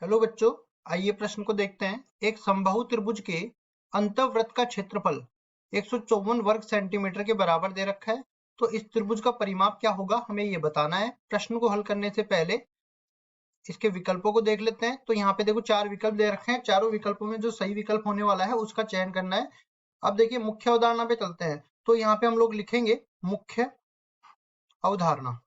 Hello बच्चों, आइए प्रश्न को देखते हैं। एक समबाहु त्रिभुज के अंतःवृत्त का क्षेत्रफल 154 वर्ग सेंटीमीटर के बराबर दे रखा है। तो इस त्रिभुज का परिमाप क्या होगा, हमें ये बताना है। प्रश्न को हल करने से पहले इसके विकल्पों को देख लेते हैं। तो यहाँ पे देखो 4 विकल्प दे रखे हैं। चारों विकल्पों में जो सही विकल्प होने वाला है उसका चयन करना है। अब देखिए मुख्य अवधारणा पे चलते हैं। तो यहाँ पे हम लोग लिखेंगे मुख्य अवधारणा।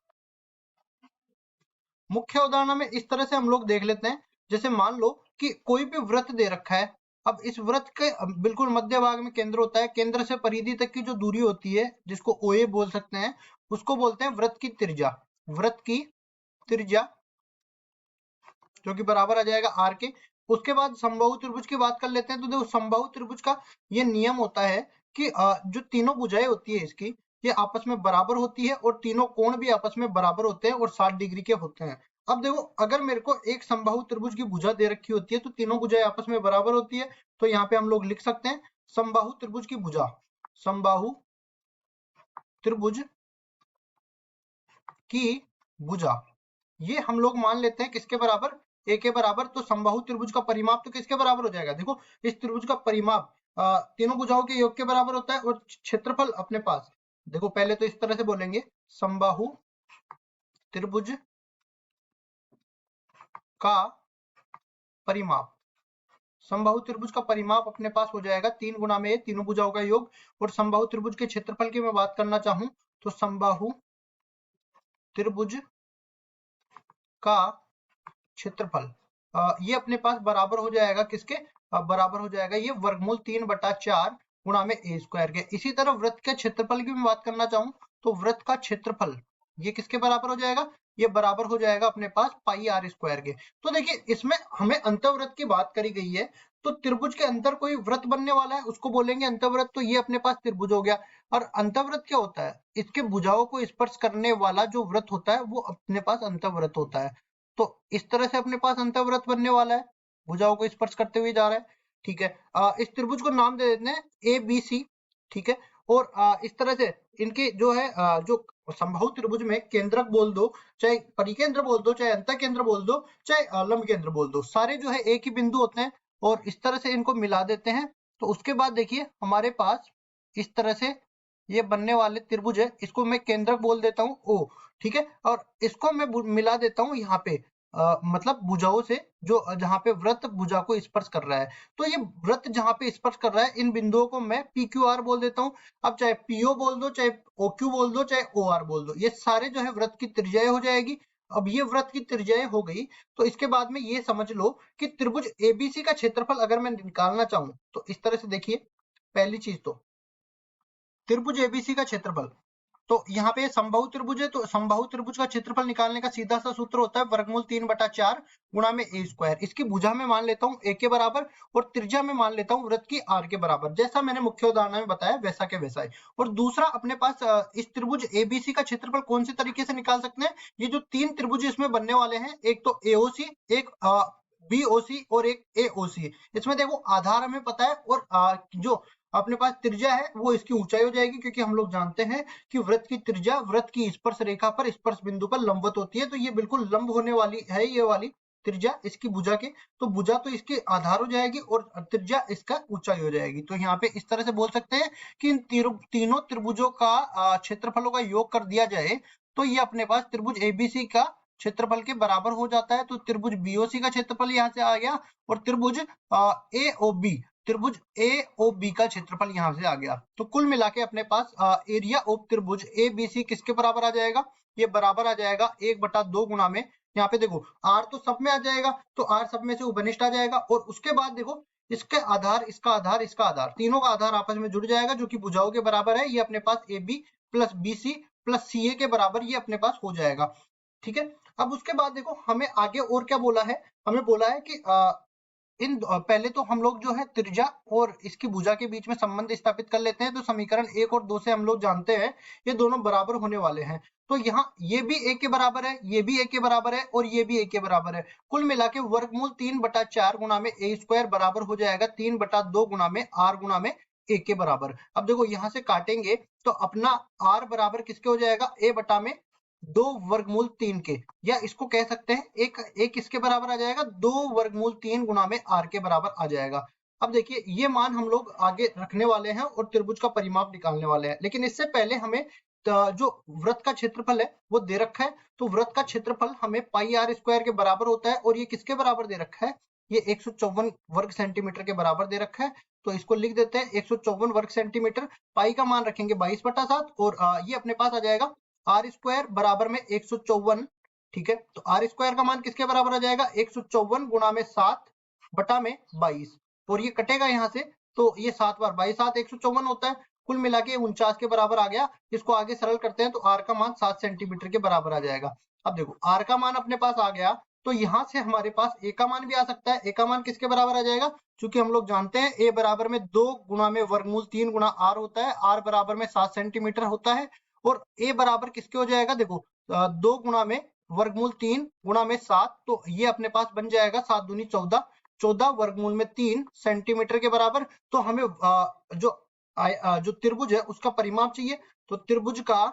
मुख्य अवधारणा में इस तरह से हम लोग देख लेते हैं। जैसे मान लो कि कोई भी वृत्त दे रखा है। अब इस वृत्त के बिल्कुल मध्य भाग में केंद्र होता है। केंद्र से परिधि तक की जो दूरी होती है, जिसको OA बोल सकते हैं, उसको बोलते हैं वृत्त की त्रिज्या। वृत्त की त्रिज्या जो कि बराबर आ जाएगा R के। उसके बाद समबाहु त्रिभुज की बात कर लेते हैं। तो देखो समबाहु त्रिभुज का ये नियम होता है कि जो तीनों भुजाएं होती है इसकी, ये आपस में बराबर होती है और तीनों कोण भी आपस में बराबर होते हैं और 60 डिग्री के होते हैं। अब देखो अगर मेरे को एक समबाहु त्रिभुज की भुजा दे रखी होती है तो तीनों भुजाएं आपस में बराबर होती है। तो यहाँ पे हम लोग लिख सकते हैं समबाहु त्रिभुज की भुजा। समबाहु त्रिभुज की भुजा ये हम लोग मान लेते हैं किसके बराबर, A के बराबर। तो समबाहु त्रिभुज का परिमाप तो किसके बराबर हो जाएगा, देखो इस त्रिभुज का परिमाप तीनों भुजाओं के योग के बराबर होता है और क्षेत्रफल अपने पास, देखो पहले तो इस तरह से बोलेंगे समबाहु त्रिभुज का परिमाप। समबाहु त्रिभुज का परिमाप अपने पास हो जाएगा 3 गुना में तीनों भुजाओं का योग। और समबाहु त्रिभुज के क्षेत्रफल की मैं बात करना चाहूं तो समबाहु त्रिभुज का क्षेत्रफल ये अपने पास बराबर हो जाएगा किसके, बराबर हो जाएगा ये वर्गमूल 3/4 गुणा में A स्क्वायर के। इसी तरह वृत्त के क्षेत्रफल की मैं बात करना चाहूं तो वृत्त का क्षेत्रफल ये किसके बराबर हो जाएगा, ये बराबर हो जाएगा अपने पास पाई R स्क्वायर के। तो देखिए इसमें हमें अंतःवृत्त की बात करी गई है। तो त्रिभुज के अंदर कोई वृत्त बनने वाला है उसको बोलेंगे अंतःवृत्त। तो ये अपने पास त्रिभुज हो गया। और अंतःवृत्त क्या होता है, इसके भुजाओं को स्पर्श करने वाला जो वृत्त होता है वो अपने पास अंतःवृत्त होता है। तो इस तरह से अपने पास अंतःवृत्त बनने वाला है, भुजाओं को स्पर्श करते हुए जा रहा है। ठीक है, इस त्रिभुज को नाम दे देते हैं ABC। ठीक है, और इस तरह से इनके जो है जो समबाहु त्रिभुज में केंद्रक बोल दो, चाहे परिकेंद्र बोल दो, चाहे अंतः केंद्र बोल दो, चाहे लंब केंद्र बोल दो, सारे जो है एक ही बिंदु होते हैं। और इस तरह से इनको मिला देते हैं। तो उसके बाद देखिए हमारे पास इस तरह से ये बनने वाले त्रिभुज है, इसको मैं केंद्रक बोल देता हूँ O। ठीक है, और इसको मैं मिला देता हूँ यहाँ पे मतलब भुजाओं से, जो जहाँ पे वृत्त भुजा को स्पर्श कर रहा है। तो ये वृत्त जहाँ पे स्पर्श कर रहा है इन बिंदुओं को मैं PQR बोल देता हूँ। अब चाहे PO बोल दो, चाहे OQ बोल दो, चाहे OR बोल दो, ये सारे जो है वृत्त की त्रिज्याएं हो जाएगी। अब ये वृत्त की त्रिज्याएं हो गई तो इसके बाद में ये समझ लो कि त्रिभुज ABC का क्षेत्रफल अगर मैं निकालना चाहूं तो इस तरह से देखिए। पहली चीज तो त्रिभुज ABC का क्षेत्रफल, तो यहाँ पे समबाहु त्रिभुज है तो समबाहु त्रिभुज का क्षेत्रफल निकालने का सीधा सा सूत्र होता है वर्गमूल 3/4 गुणा में A स्क्वायर। इसकी भुजा में मान लेता हूँ A के बराबर और त्रिज्या में मान लेता हूँ वृत्त की R के बराबर। जैसा मैंने मुख्य उदाहरण में बताया वैसा के वैसा है। और दूसरा अपने पास इस त्रिभुज ABC का क्षेत्रफल कौन से तरीके से निकाल सकते हैं, ये जो 3 त्रिभुज इसमें बनने वाले हैं, एक तो AOC, एक BOC और एक AOC। इसमें देखो आधार हमें पता है और जो अपने पास त्रिज्या है वो इसकी ऊंचाई हो जाएगी, क्योंकि हम लोग जानते हैं कि वृत्त की त्रिज्या वृत्त की स्पर्श रेखा पर स्पर्श बिंदु पर लंबवत होती है। तो ये बिल्कुल लंब होने वाली है ये वाली त्रिज्या इसकी भुजा के। तो भुजा तो इसकी आधार हो जाएगी और त्रिज्या इसका ऊंचाई हो जाएगी। तो यहाँ पे इस तरह से बोल सकते हैं कि इन तीनों त्रिभुजों का क्षेत्रफलों का योग कर दिया जाए तो ये अपने पास त्रिभुज ABC का क्षेत्रफल के बराबर हो जाता है। तो त्रिभुज BOC का क्षेत्रफल यहाँ से आ गया और त्रिभुज AOB का क्षेत्रफल यहाँ से आ गया। तो कुल मिला के अपने पास एरिया ऑफ त्रिभुज ABC किसके बराबर आ जाएगा, ये बराबर आ जाएगा 1/2 गुणा में, यहाँ पे देखो R तो सब में आ जाएगा तो R सब में से उपनिष्ठ आ जाएगा। और उसके बाद देखो इसके आधार, इसका आधार, इसका आधार, तीनों का आधार आपस में जुड़ जाएगा जो कि भुजाओं के बराबर है। ये अपने पास AB plus BC plus CA के बराबर ये अपने पास हो जाएगा। ठीक है, अब उसके बाद देखो हमें आगे और क्या बोला है, हमें बोला है कि पहले तो हम लोग जो है त्रिज्या और इसकी भुजा के बीच में संबंध स्थापित कर लेते हैं। तो समीकरण 1 और 2 से हम लोग जानते हैं ये दोनों बराबर होने वाले हैं। तो यहाँ ये भी A के बराबर है, ये भी A के बराबर है और ये भी A के बराबर है। कुल मिला के वर्गमूल 3/4 गुणा में A स्क्वायर बराबर हो जाएगा 3/2 गुणा में R गुणा में A के बराबर। अब देखो यहाँ से काटेंगे तो अपना R बराबर किसके हो जाएगा, A बटा में 2 वर्गमूल 3 के, या इसको कह सकते हैं एक इसके बराबर आ जाएगा 2 वर्गमूल 3 गुना में r के बराबर आ जाएगा। अब देखिए ये मान हम लोग आगे रखने वाले हैं और त्रिभुज का परिमाप निकालने वाले हैं, लेकिन इससे पहले हमें जो वृत्त का क्षेत्रफल है वो दे रखा है। तो वृत्त का क्षेत्रफल हमें पाई आर स्क्वायर के बराबर होता है, और ये किसके बराबर दे रखा है, ये 154 वर्ग सेंटीमीटर के बराबर दे रखा है। तो इसको लिख देते हैं 154 वर्ग सेंटीमीटर, पाई का मान रखेंगे 22/7, और ये अपने पास आ जाएगा आर स्क्वायर बराबर में 154। ठीक है, तो आर स्क्वायर का मान किसके बराबर आ जाएगा, 154 गुणा में 7 बटा में 22, और ये कटेगा यहाँ से, तो ये 7 बार 22 7 154 होता है, कुल मिला के 49 के बराबर आ गया। इसको आगे सरल करते हैं तो आर का मान 7 सेंटीमीटर के बराबर आ जाएगा। अब देखो आर का मान अपने पास आ गया, तो यहाँ से हमारे पास ए का मान भी आ सकता है। ए का मान किसके बराबर आ जाएगा, क्योंकि हम लोग जानते हैं ए बराबर में 2 गुणा में वर्गमूल 3 गुणा आर होता है, आर बराबर में 7 सेंटीमीटर होता है, और ए बराबर किसके हो जाएगा, देखो 2 गुणा में वर्गमूल 3 गुणा में 7, तो ये अपने पास बन जाएगा 7 दूनी 14, 14 वर्गमूल में 3 सेंटीमीटर के बराबर। तो हमें जो त्रिभुज है उसका परिमाप चाहिए। तो त्रिभुज का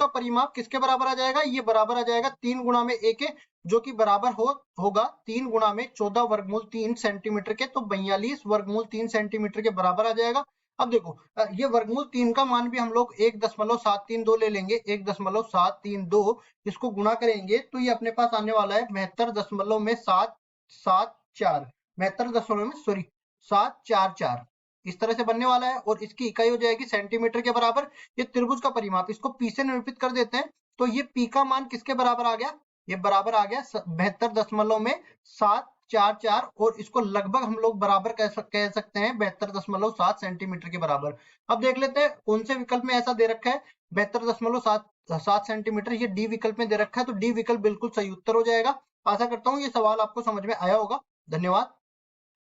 परिमाप किसके बराबर आ जाएगा, ये बराबर आ जाएगा 3 गुणा में ए के, जो कि बराबर होगा 3 गुणा में 14 वर्गमूल 3 सेंटीमीटर के, तो 42 वर्गमूल 3 सेंटीमीटर के बराबर आ जाएगा। अब देखो ये वर्गमूल 3 का मान भी हम लोग 1.732 ले लेंगे, 1.732, इसको गुणा करेंगे तो ये अपने पास आने वाला है 72.774, 744 इस तरह से बनने वाला है, और इसकी इकाई हो जाएगी सेंटीमीटर के बराबर। ये त्रिभुज का परिमाप, इसको पी से निरूपित कर देते हैं, तो ये पी का मान किसके बराबर आ गया, ये बराबर आ गया 72.744, और इसको लगभग हम लोग बराबर कह सकते हैं 72.7 सेंटीमीटर के बराबर। अब देख लेते हैं कौन से विकल्प में ऐसा दे रखा है 72.7 सेंटीमीटर, ये डी विकल्प में दे रखा है, तो डी विकल्प बिल्कुल सही उत्तर हो जाएगा। आशा करता हूँ ये सवाल आपको समझ में आया होगा। धन्यवाद।